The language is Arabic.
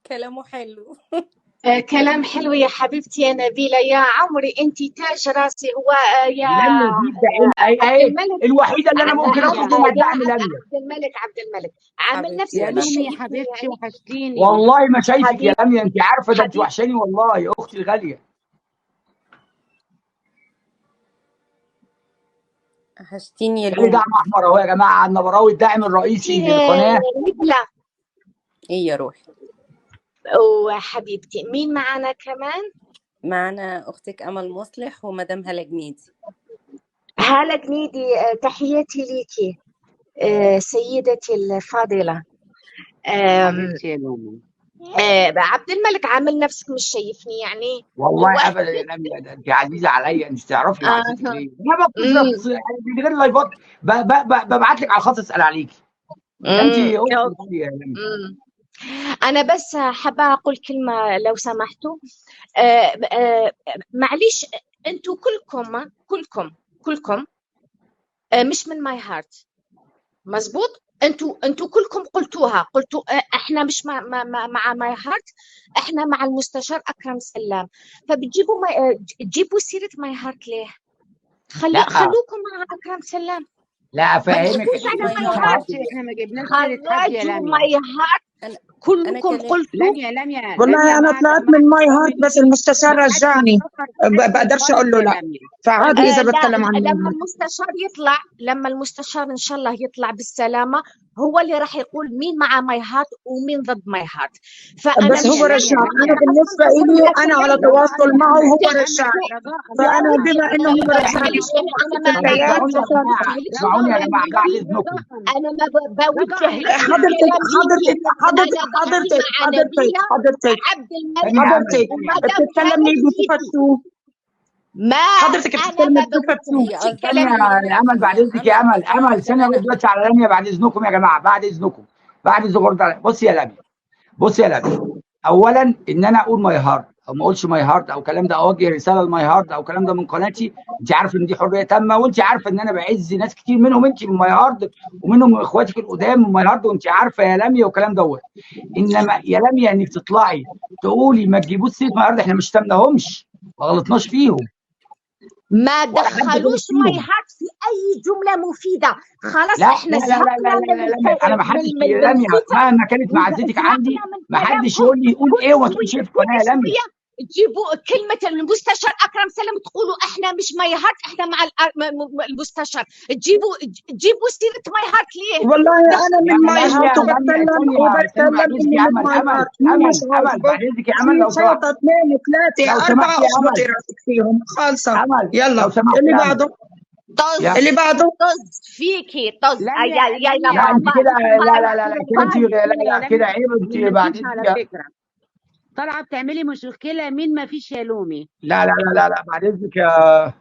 كلامه حلو. كلام حلو يا حبيبتي يا نبيلة، يا عمري انت تاج راسي. هو لميا دي عبد الملك الوحيده اللي انا ممكن اطلب منها الدعم. لميا عبد الملك عامل حبيبتي نفسك يا يا مش لومي يا شايفني حبيبتي يعني. وحشتيني. والله ما شايفك يا لميا، انت عارفه ده انت حبيبتي وحشاني والله يا اختي الغاليه. وحشتيني يا جالي لومي. دعم احمر اهو يا جماعه، النبراوي الداعم الرئيسي للقناه. نبلة ايه يا روحي؟ وحبيبتي مين معنا كمان؟ معنا اختك امل مصلح ومدام هالة جنيدي. هالة جنيدي، تحياتي ليكي سيدتي الفاضلة. حبيبتي يا لومي. عبد الملك عامل نفسك مش شايفني يعني. والله ابدا يا لميا، ده انت عزيزه عليا، انت تعرفي معزتك ليه؟ انا بتصل يعني من غير لايفات ببعت لك على الخاص اسال عليكي. ده انت اختي الغاليه يا لميا. أنا بس حابة أقول كلمة لو سمحتوا. معليش، أنتوا كلكم مش من ماي هارت، مزبوط؟ أنتوا كلكم قلتوا إحنا مش مع ماي هارت، إحنا مع المستشار أكرم سلام. فبتجيبوا تجيبوا سيرة ماي هارت ليه؟ لا خلوكم مع أكرم سلام، لا ما افهمك تجيبوش على ماي ماي هارت. هارت. احنا ما جبناش سيرة حد يا خرجوا لميا. ماي هارت، انا كلكم كلام قلتوا. لميا والله انا بعد طلعت ما من ماي احترامي هارت بس ليكي المستشار ما حدش رجعني، يفكر في حد بقدرش خالص اقول له يا لا، لميا. فعادي اذا لا، بتكلم عن ماي لما هارت. المستشار يطلع، لما المستشار ان شاء الله يطلع بالسلامه، هو اللي راح يقول مين مع ماي هارت ومين ضد ماي هارت. فانا بس مش هو لميا رجع، انا لميا بالنسبه اصلا لي بقول انا على لك تواصل رجاء يا معه امل وهو يا امل رجعني، رجاء يا فانا رجاء بما انه هو رجعني معلش، انا ما الكلام اسمعوني يا بوجه جماعه، معلش اسمعوني يا جماعه بعد ليكي، اذنكم. انا ما بوجه رجاء لك اسمع. الكلام ليكي. حضرتك انا بحكي حضرتك مع حضرتك نبيله حضرتك وعبد الملك ثانيه يا حضرتك امل، ومدام بتتكلم هالة لي بصفه جنيدي. شو؟ ما حضرتك انا بتتكلم ما بصفه بوجه شو؟ هي لك قصدها الكلام ثانيه ليكي. يا امل بعد اذنك يا امل، ثانيه عشان بس انا دلوقتي على لميا بعد اذنكم يا جماعه، بعد اذنكم بعد اذنكم. بصي يا لميا، بصي يا لميا، اولا ان انا اقول ماي هارت او ما اقولش ماي هارت او الكلام ده، اوجه رساله لماي هارت او الكلام ده من قناتي، انت عارفه ان دي حريه تامه، وانت عارفه ان انا بعز ناس كتير منهم انت من ماي هارت، ومنهم من اخواتك القدام من ماي هارت، وانت عارفه يا لميا والكلام دوت. انما يا لميا انك تطلعي تقولي ما تجيبوش سيره ماي هارت، احنا ما شتمناهمش، ما غلطناش فيهم ما ولا حد غلط دخلوش ماي فيهم. هارت في اي جمله مفيده. خلاص لا احنا لا لا لا لا زهقنا لا لا لا انا ما حدش يا من لميا الفتن، مهما كانت معزتك عندي، وزهقنا من ما حدش كلامهم. يقول لي قول ايه وما تقولش ايه في القناه يا لميا. تجيبوا كلمة المستشار أكرم سلام تقولوا إحنا مش ماي هارت، إحنا مع المستشار. تجيبوا سيرة ماي هارت ليه؟ والله انا يا من ماي لميا هارت ثانيه ثانيه بعد اذنك اني يا من امل، ماي هارت، مين مش امل عاجبه؟ بعد اذنك يا في امل لو سمحت، فوضى 2 لو 3 سمحت 4 يا اخبطي امل، راسك فيهم خالصه. امل يلا لو سمحت اللي يا امل بعده طز اللي بعده طز فيكي طز. لميا يا لا انت كده لا لا لا لا كده انت مشكلة لا يا لا كده لميا عيب انت ما بعد فيش اذنك على فكرة. طالعة بتعملي مشكلة مين ما فيش يا لومي. لا لا لا لا بعد اذنك يا